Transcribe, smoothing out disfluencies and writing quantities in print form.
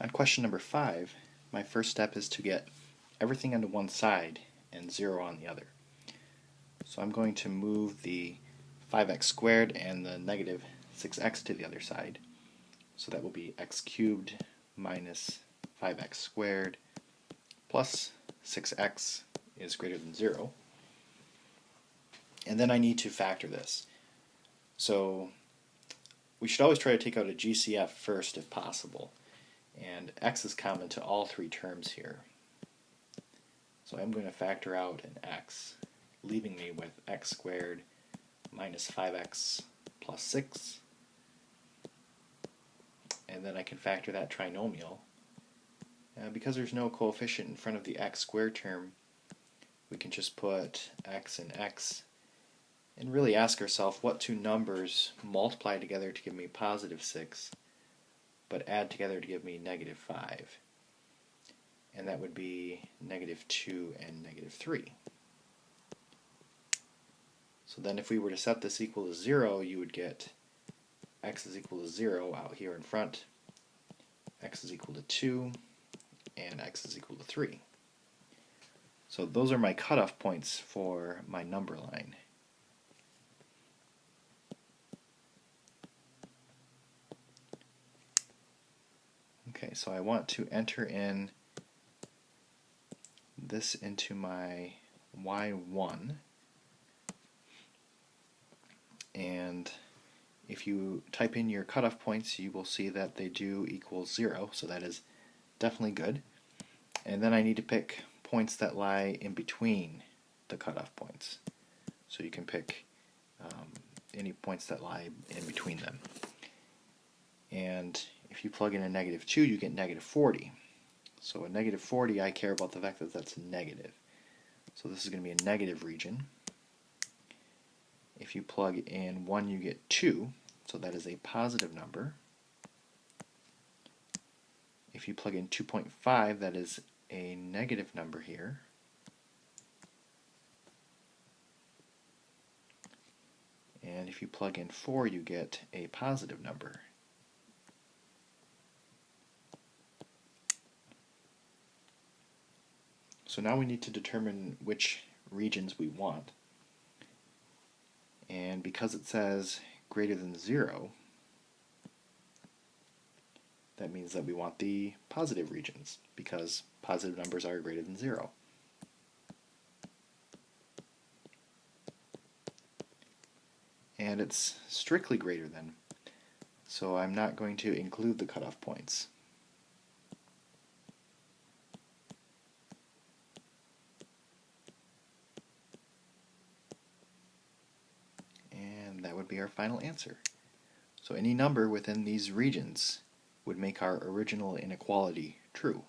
On question number 5, my first step is to get everything onto one side and 0 on the other. So I'm going to move the 5x squared and the negative 6x to the other side. So that will be x cubed minus 5x squared plus 6x is greater than 0. And then I need to factor this. So we should always try to take out a GCF first if possible. And x is common to all three terms here. So I'm going to factor out an x, leaving me with x squared minus 5x plus 6. And then I can factor that trinomial. Because there's no coefficient in front of the x squared term, we can just put x and x and really ask ourselves what two numbers multiply together to give me positive 6 but add together to give me negative 5. And that would be negative 2 and negative 3. So then if we were to set this equal to 0, you would get x is equal to 0 out here in front, x is equal to 2, and x is equal to 3. So those are my cutoff points for my number line. Okay, so I want to enter in this into my y1, and if you type in your cutoff points, you will see that they do equal 0, so that is definitely good. And then I need to pick points that lie in between the cutoff points. So you can pick any points that lie in between them. And if you plug in a negative 2, you get negative 40. So a negative 40, I care about the fact that that's negative. So this is going to be a negative region. If you plug in 1, you get 2, so that is a positive number. If you plug in 2.5, that is a negative number here. And if you plug in 4, you get a positive number. So now we need to determine which regions we want. And because it says greater than 0, that means that we want the positive regions, because positive numbers are greater than 0. And it's strictly greater than, so I'm not going to include the cutoff points. And that would be our final answer. So any number within these regions would make our original inequality true.